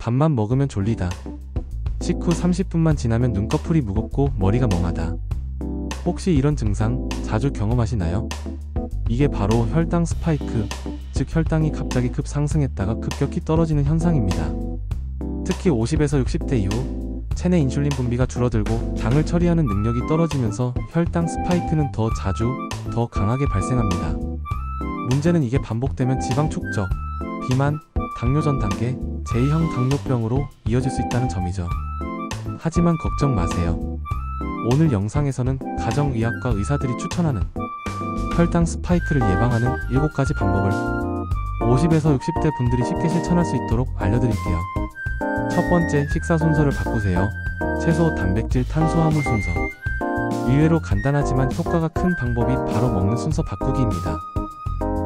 밥만 먹으면 졸리다. 식후 30분만 지나면 눈꺼풀이 무겁고 머리가 멍하다. 혹시 이런 증상 자주 경험하시나요? 이게 바로 혈당 스파이크, 즉 혈당이 갑자기 급상승했다가 급격히 떨어지는 현상입니다. 특히 50에서 60대 이후 체내 인슐린 분비가 줄어들고 당을 처리하는 능력이 떨어지면서 혈당 스파이크는 더 자주, 더 강하게 발생합니다. 문제는 이게 반복되면 지방 축적, 비만, 당뇨 전 단계, 제2형 당뇨병으로 이어질 수 있다는 점이죠. 하지만 걱정 마세요. 오늘 영상에서는 가정의학과 의사들이 추천하는 혈당 스파이크를 예방하는 7가지 방법을 50에서 60대 분들이 쉽게 실천할 수 있도록 알려드릴게요. 첫 번째, 식사 순서를 바꾸세요. 채소, 단백질, 탄수화물 순서. 의외로 간단하지만 효과가 큰 방법이 바로 먹는 순서 바꾸기입니다.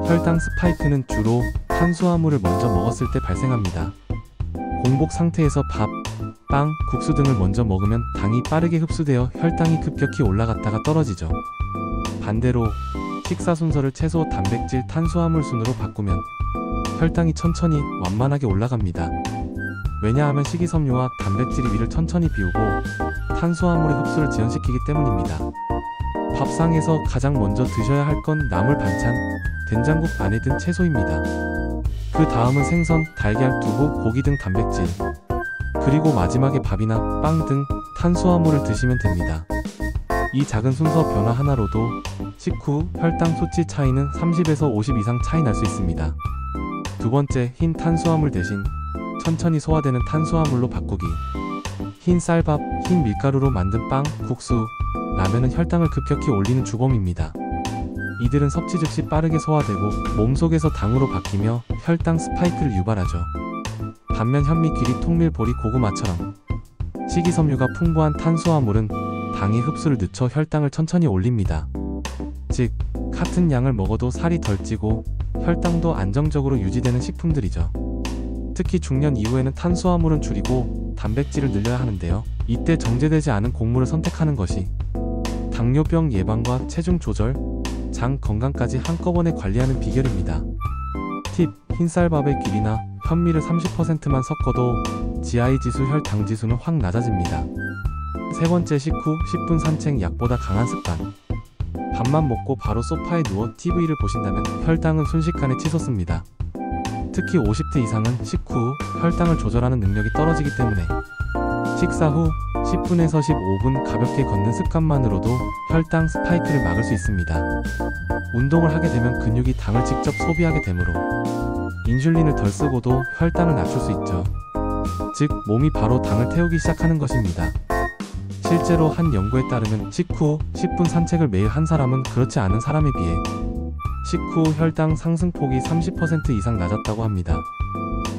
혈당 스파이크는 주로 탄수화물을 먼저 먹었을 때 발생합니다. 공복 상태에서 밥, 빵, 국수 등을 먼저 먹으면 당이 빠르게 흡수되어 혈당이 급격히 올라갔다가 떨어지죠. 반대로 식사 순서를 채소, 단백질, 탄수화물 순으로 바꾸면 혈당이 천천히 완만하게 올라갑니다. 왜냐하면 식이섬유와 단백질이 위를 천천히 비우고 탄수화물의 흡수를 지연시키기 때문입니다. 밥상에서 가장 먼저 드셔야 할 건 나물 반찬, 된장국 안에 든 채소입니다. 그 다음은 생선, 달걀, 두부, 고기 등 단백질, 그리고 마지막에 밥이나 빵 등 탄수화물을 드시면 됩니다. 이 작은 순서 변화 하나로도 식후 혈당 수치 차이는 30에서 50 이상 차이 날 수 있습니다. 두 번째, 흰 탄수화물 대신 천천히 소화되는 탄수화물로 바꾸기. 흰 쌀밥, 흰 밀가루로 만든 빵, 국수, 라면은 혈당을 급격히 올리는 주범입니다. 이들은 섭취 즉시 빠르게 소화되고 몸속에서 당으로 바뀌며 혈당 스파이크를 유발하죠. 반면 현미, 귀리, 통밀, 보리, 고구마처럼 식이섬유가 풍부한 탄수화물은 당의 흡수를 늦춰 혈당을 천천히 올립니다. 즉, 같은 양을 먹어도 살이 덜 찌고 혈당도 안정적으로 유지되는 식품들이죠. 특히 중년 이후에는 탄수화물은 줄이고 단백질을 늘려야 하는데요. 이때 정제되지 않은 곡물을 선택하는 것이 당뇨병 예방과 체중 조절, 장 건강까지 한꺼번에 관리하는 비결입니다. 팁, 흰쌀밥에 귀리나 현미를 30%만 섞어도 GI 지수, 혈당 지수는 확 낮아집니다. 세 번째, 식후 10분 산책, 약보다 강한 습관. 밥만 먹고 바로 소파에 누워 TV를 보신다면 혈당은 순식간에 치솟습니다. 특히 50대 이상은 식후 혈당을 조절하는 능력이 떨어지기 때문에 식사 후 10분에서 15분 가볍게 걷는 습관만으로도 혈당 스파이크를 막을 수 있습니다. 운동을 하게 되면 근육이 당을 직접 소비하게 되므로 인슐린을 덜 쓰고도 혈당을 낮출 수 있죠. 즉, 몸이 바로 당을 태우기 시작하는 것입니다. 실제로 한 연구에 따르면 식후 10분 산책을 매일 한 사람은 그렇지 않은 사람에 비해 식후 혈당 상승폭이 30% 이상 낮았다고 합니다.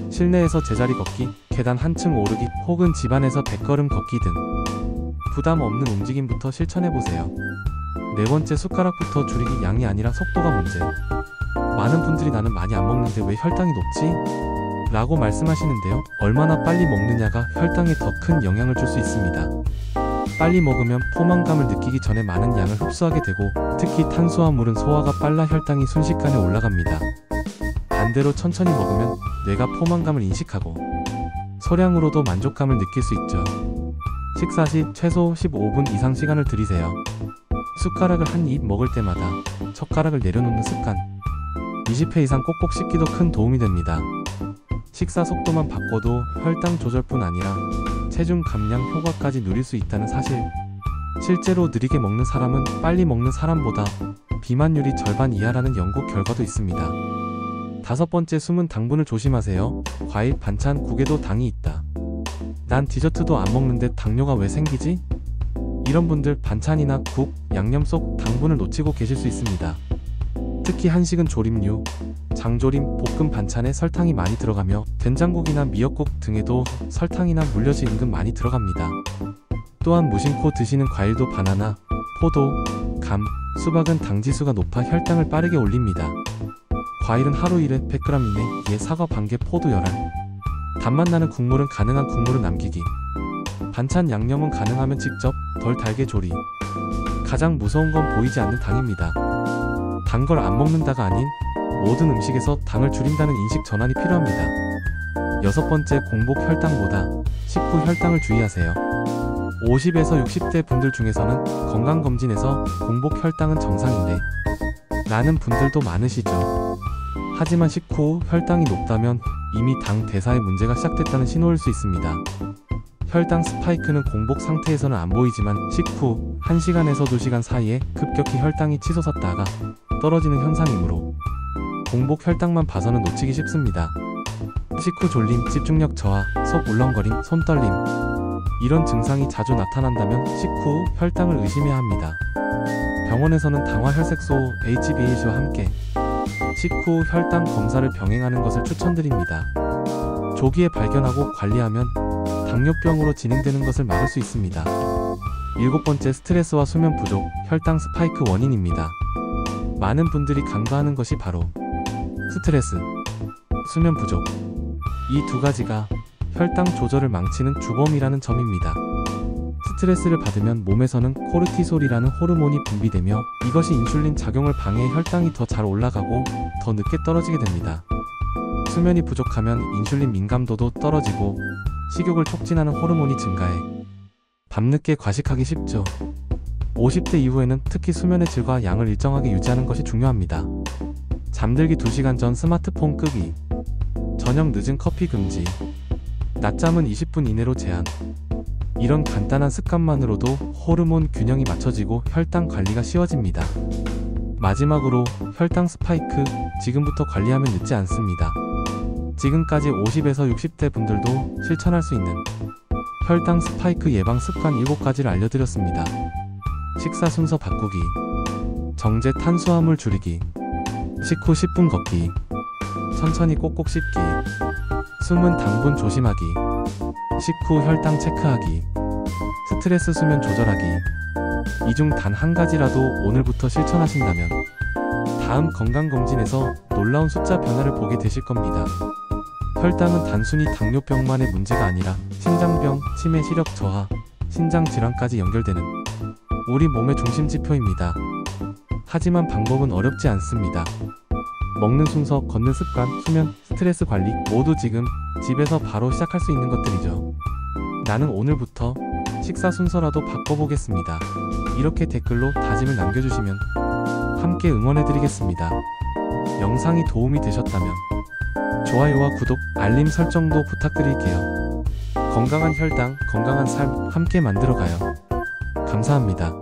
실내에서 제자리 걷기, 계단 한층 오르기, 혹은 집안에서 100걸음 걷기 등 부담 없는 움직임부터 실천해보세요. 네 번째, 숟가락부터 줄이기. 양이 아니라 속도가 문제. 많은 분들이 나는 많이 안 먹는데 왜 혈당이 높지? 라고 말씀하시는데요. 얼마나 빨리 먹느냐가 혈당에 더 큰 영향을 줄 수 있습니다. 빨리 먹으면 포만감을 느끼기 전에 많은 양을 흡수하게 되고 특히 탄수화물은 소화가 빨라 혈당이 순식간에 올라갑니다. 반대로 천천히 먹으면 뇌가 포만감을 인식하고 소량으로도 만족감을 느낄 수 있죠. 식사 시 최소 15분 이상 시간을 들이세요. 숟가락을 한 입 먹을 때마다 젓가락을 내려놓는 습관, 20회 이상 꼭꼭 씹기도 큰 도움이 됩니다. 식사 속도만 바꿔도 혈당 조절뿐 아니라 체중 감량 효과까지 누릴 수 있다는 사실. 실제로 느리게 먹는 사람은 빨리 먹는 사람보다 비만율이 절반 이하라는 연구 결과도 있습니다. 다섯 번째, 숨은 당분을 조심하세요. 과일, 반찬, 국에도 당이 있다. 난 디저트도 안 먹는데 당뇨가 왜 생기지? 이런 분들 반찬이나 국, 양념 속 당분을 놓치고 계실 수 있습니다. 특히 한식은 조림류, 장조림, 볶음 반찬에 설탕이 많이 들어가며 된장국이나 미역국 등에도 설탕이나 물엿이 은근 많이 들어갑니다. 또한 무심코 드시는 과일도 바나나, 포도, 감, 수박은 당지수가 높아 혈당을 빠르게 올립니다. 과일은 하루 1회 100g 이내, 사과 반개, 포도 열알. 단맛 나는 국물은 가능한 국물을 남기기. 반찬 양념은 가능하면 직접, 덜 달게 조리. 가장 무서운 건 보이지 않는 당입니다. 단 걸 안 먹는다가 아닌 모든 음식에서 당을 줄인다는 인식 전환이 필요합니다. 6번째, 공복 혈당보다 식후 혈당을 주의하세요. 50에서 60대 분들 중에서는 건강검진에서 공복 혈당은 정상인데 라는 분들도 많으시죠. 하지만 식후 혈당이 높다면 이미 당 대사에 문제가 시작됐다는 신호일 수 있습니다. 혈당 스파이크는 공복 상태에서는 안 보이지만 식후 1시간에서 2시간 사이에 급격히 혈당이 치솟았다가 떨어지는 현상이므로 공복 혈당만 봐서는 놓치기 쉽습니다. 식후 졸림, 집중력 저하, 속 울렁거림, 손 떨림 이런 증상이 자주 나타난다면 식후 혈당을 의심해야 합니다. 병원에서는 당화혈색소 HbA1c와 함께 식후 혈당 검사를 병행하는 것을 추천드립니다. 조기에 발견하고 관리하면 당뇨병으로 진행되는 것을 막을 수 있습니다. 7번째, 스트레스와 수면 부족, 혈당 스파이크 원인입니다. 많은 분들이 간과하는 것이 바로 스트레스, 수면 부족 이 두 가지가 혈당 조절을 망치는 주범이라는 점입니다. 스트레스를 받으면 몸에서는 코르티솔이라는 호르몬이 분비되며 이것이 인슐린 작용을 방해해 혈당이 더 잘 올라가고 더 늦게 떨어지게 됩니다. 수면이 부족하면 인슐린 민감도도 떨어지고 식욕을 촉진하는 호르몬이 증가해 밤늦게 과식하기 쉽죠. 50대 이후에는 특히 수면의 질과 양을 일정하게 유지하는 것이 중요합니다. 잠들기 2시간 전 스마트폰 끄기, 저녁 늦은 커피 금지, 낮잠은 20분 이내로 제한. 이런 간단한 습관만으로도 호르몬 균형이 맞춰지고 혈당 관리가 쉬워집니다. 마지막으로 혈당 스파이크, 지금부터 관리하면 늦지 않습니다. 지금까지 50에서 60대 분들도 실천할 수 있는 혈당 스파이크 예방 습관 7가지를 알려드렸습니다. 식사 순서 바꾸기, 정제 탄수화물 줄이기, 식후 10분 걷기, 천천히 꼭꼭 씹기, 숨은 당분 조심하기, 식후 혈당 체크하기, 스트레스 수면 조절하기. 이 중 단 한 가지라도 오늘부터 실천하신다면 다음 건강검진에서 놀라운 숫자 변화를 보게 되실 겁니다. 혈당은 단순히 당뇨병만의 문제가 아니라 심장병, 치매, 시력 저하, 신장 질환까지 연결되는 우리 몸의 중심 지표입니다. 하지만 방법은 어렵지 않습니다. 먹는 순서, 걷는 습관, 수면, 스트레스 관리 모두 지금 집에서 바로 시작할 수 있는 것들이죠. 나는 오늘부터 식사 순서라도 바꿔보겠습니다. 이렇게 댓글로 다짐을 남겨주시면 함께 응원해드리겠습니다. 영상이 도움이 되셨다면 좋아요와 구독, 알림 설정도 부탁드릴게요. 건강한 혈당, 건강한 삶 함께 만들어가요. 감사합니다.